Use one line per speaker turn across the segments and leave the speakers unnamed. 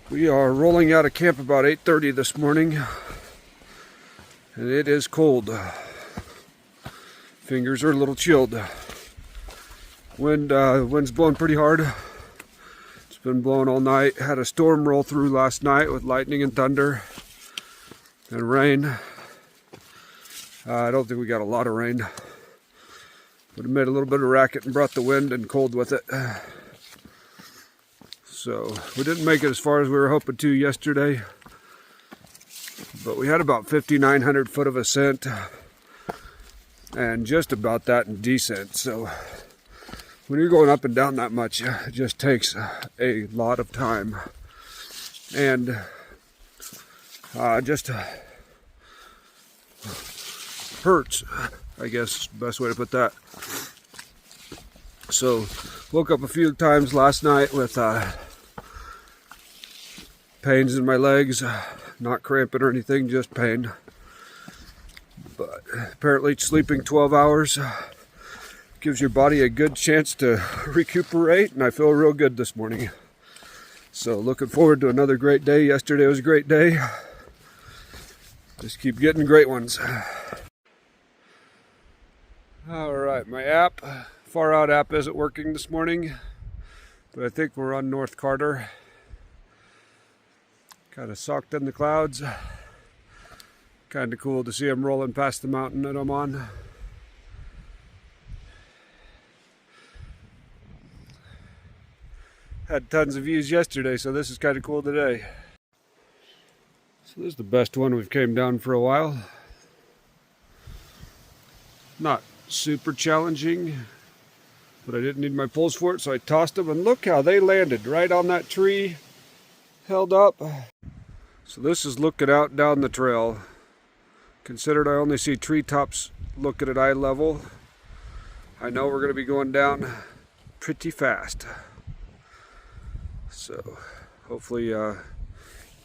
We are rolling out of camp about 8:30 this morning, and it is cold. Fingers are a little chilled. Wind's blowing pretty hard. It's been blowing all night. Had a storm roll through last night with lightning and thunder and rain. I don't think we got a lot of rain. Would have made a little bit of racket and brought the wind and cold with it. So we didn't make it as far as we were hoping to yesterday, but we had about 5,900 foot of ascent and just about that in descent. So when you're going up and down that much, it just takes a lot of time, and just hurts, I guess is the best way to put that. So woke up a few times last night with pains in my legs, not cramping or anything, just pain. But apparently sleeping 12 hours gives your body a good chance to recuperate, and I feel real good this morning. So looking forward to another great day. Yesterday was a great day. Just keep getting great ones. All right, my app, Far Out app, isn't working this morning, but I think we're on North Carter. Kind of socked in the clouds. Kind of cool to see them rolling past the mountain that I'm on. Had tons of views yesterday, so this is kind of cool today. So this is the best one we've came down for a while. Not super challenging, but I didn't need my poles for it, so I tossed them, and look how they landed right on that tree, held up. So this is looking out down the trail. Considered I only see treetops looking at eye level, I know we're going to be going down pretty fast. So hopefully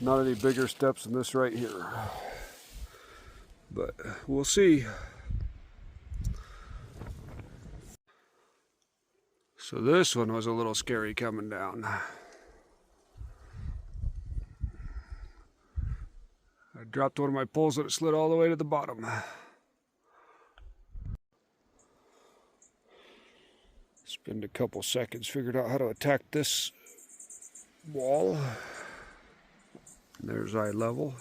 not any bigger steps than this right here, but we'll see. So this one was a little scary coming down. I dropped one of my poles and it slid all the way to the bottom. Spend a couple seconds, figured out how to attack this wall. And there's eye level.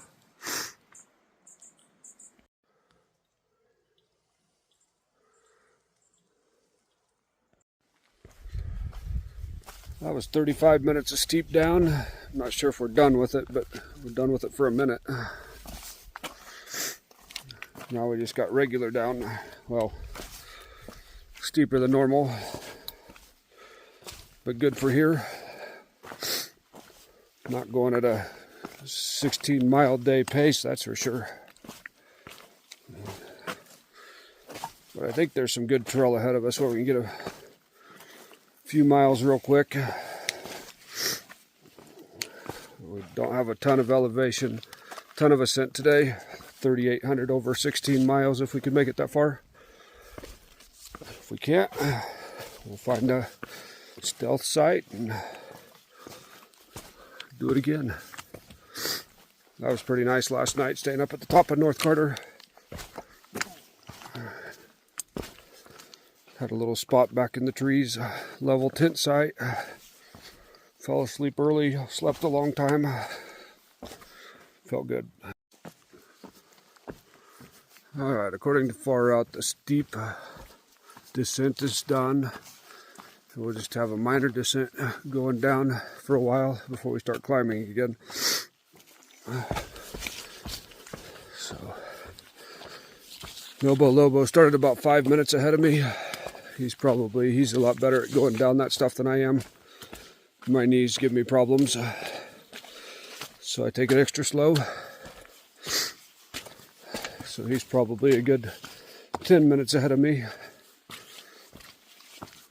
That was 35 minutes of steep down. I'm not sure if we're done with it, but we're done with it for a minute. Now we just got regular down. Well, steeper than normal, but good for here. Not going at a 16-mile-a-day pace, that's for sure. But I think there's some good trail ahead of us where we can get a few miles real quick. We don't have a ton of elevation, ton of ascent today. 3,800 over 16 miles if we can make it that far. If we can't, we'll find a stealth site and do it again. That was pretty nice last night, staying up at the top of North Carter. Had a little spot back in the trees, level tent site. Fell asleep early, slept a long time. Felt good. Alright, according to Far Out, the steep descent is done. So we'll just have a minor descent going down for a while before we start climbing again. So, Lobo started about 5 minutes ahead of me. He's a lot better at going down that stuff than I am. My knees give me problems, so I take it extra slow. So he's probably a good 10 minutes ahead of me.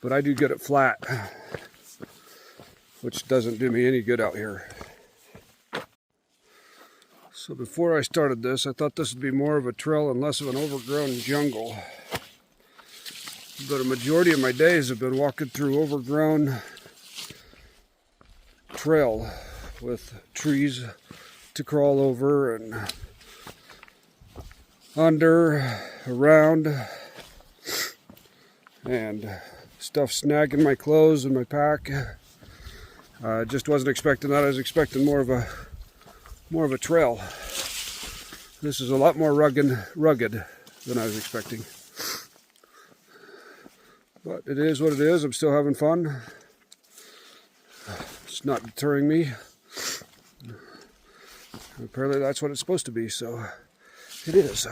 But I do good at flat, which doesn't do me any good out here. So before I started this, I thought this would be more of a trail and less of an overgrown jungle. But a majority of my days have been walking through overgrown trail with trees to crawl over and under, around, and stuff snagging my clothes and my pack. Just wasn't expecting that. I was expecting more of a trail. This is a lot more rugged than I was expecting. But it is what it is. I'm still having fun. It's not deterring me. Apparently that's what it's supposed to be, so it is.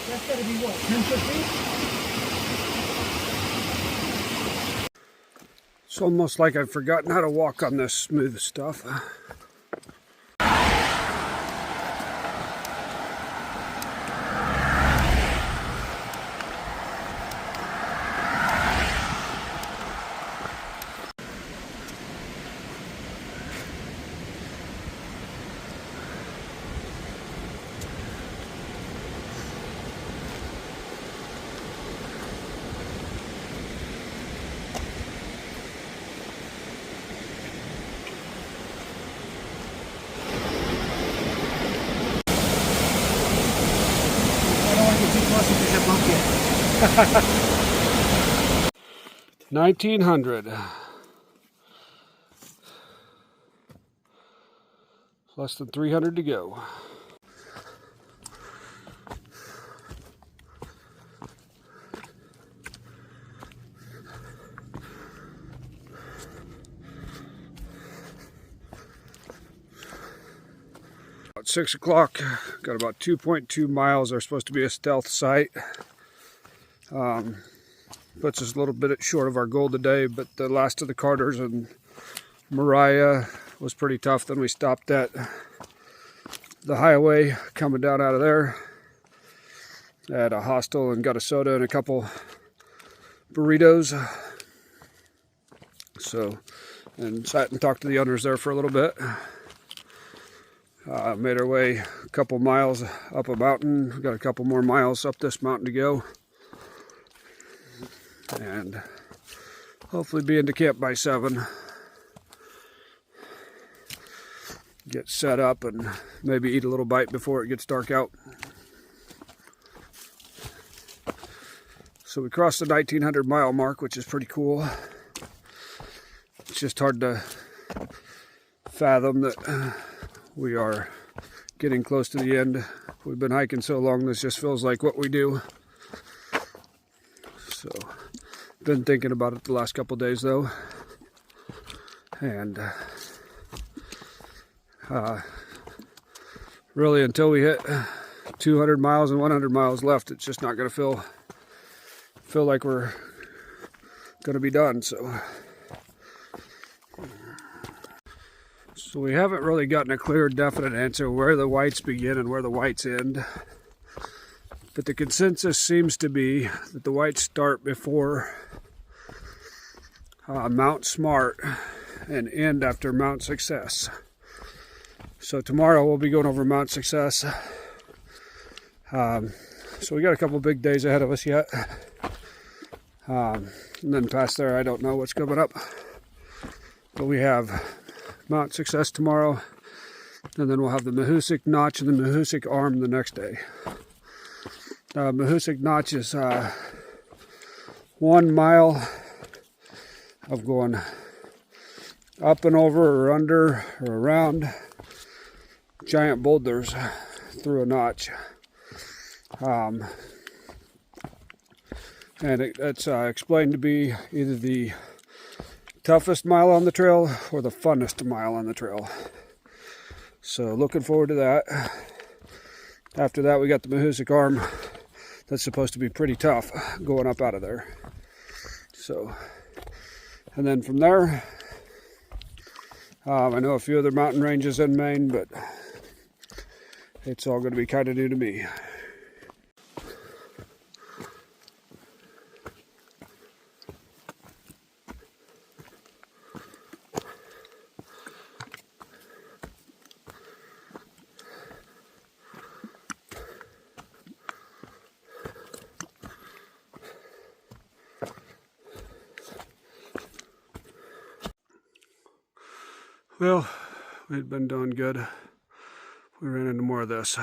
That's got to be what, 10 foot deep?
It's almost like I've forgotten how to walk on this smooth stuff.
I don't want to get too close to that bump yet.
1900. Less than 300 to go. About 6 o'clock, got about 2.2 miles. Are supposed to be a stealth site. Puts us a little bit short of our goal today, but the last of the Carters and Mariah was pretty tough. Then we stopped at the highway coming down out of there at a hostel and got a soda and a couple burritos. So, and sat and talked to the owners there for a little bit. Made our way a couple miles up a mountain. Got a couple more miles up this mountain to go. And hopefully be into camp by 7. Get set up and maybe eat a little bite before it gets dark out. So we crossed the 1900 mile mark, which is pretty cool. It's just hard to fathom that we are getting close to the end. We've been hiking so long, this just feels like what we do. So, been thinking about it the last couple days though. And really until we hit 200 miles and 100 miles left, it's just not going to feel like we're going to be done. So we haven't really gotten a clear, definite answer where the whites begin and where the whites end. But the consensus seems to be that the whites start before Mount Smart and end after Mount Success. So tomorrow we'll be going over Mount Success. So we got a couple big days ahead of us yet. And then past there, I don't know what's coming up. But we have Mount Success tomorrow. And then we'll have the Mahoosuc Notch and the Mahoosuc Arm the next day. Mahoosuc Notch is 1 mile of going up and over or under or around giant boulders through a notch. And it's explained to be either the toughest mile on the trail or the funnest mile on the trail. So looking forward to that. After that, we got the Mahoosic Arm. That's supposed to be pretty tough going up out of there. So, and then from there, I know a few other mountain ranges in Maine, but it's all going to be kind of new to me. Well, we'd been doing good. We ran into more of this.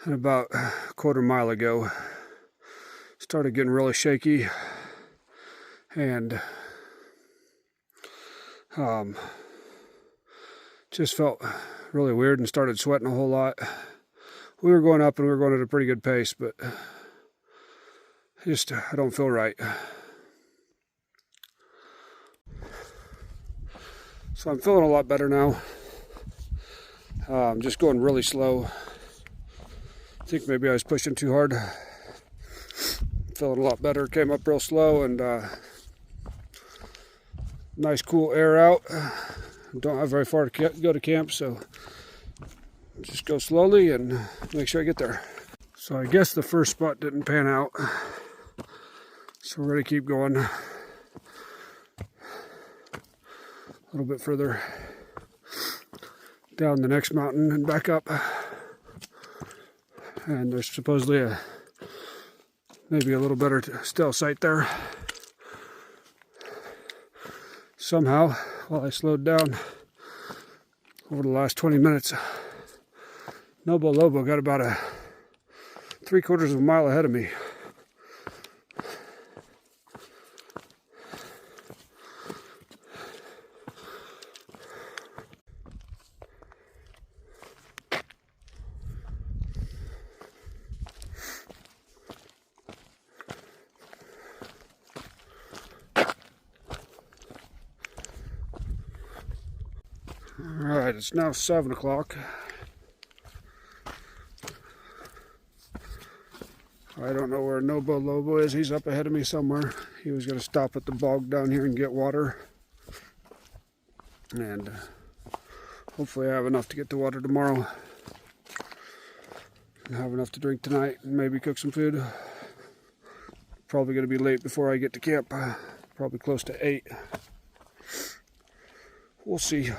And about a quarter mile ago, started getting really shaky and just felt really weird and started sweating a whole lot. We were going up and we were going at a pretty good pace, but I don't feel right. So I'm feeling a lot better now. Just going really slow. I think maybe I was pushing too hard. Feeling a lot better. Came up real slow and nice cool air out. Don't have very far to go to camp, so just go slowly and make sure I get there. So I guess the first spot didn't pan out. So we're going to keep going. A little bit further down the next mountain and back up. And there's supposedly maybe a little better still site there. Somehow, while I slowed down over the last 20 minutes, Nobo Lobo got about 3/4 of a mile ahead of me. Alright, it's now 7 o'clock. I don't know where Nobo Lobo is. He's up ahead of me somewhere. He was going to stop at the bog down here and get water. And hopefully I have enough to get to water tomorrow. And have enough to drink tonight and maybe cook some food. Probably going to be late before I get to camp. Probably close to 8. We'll see.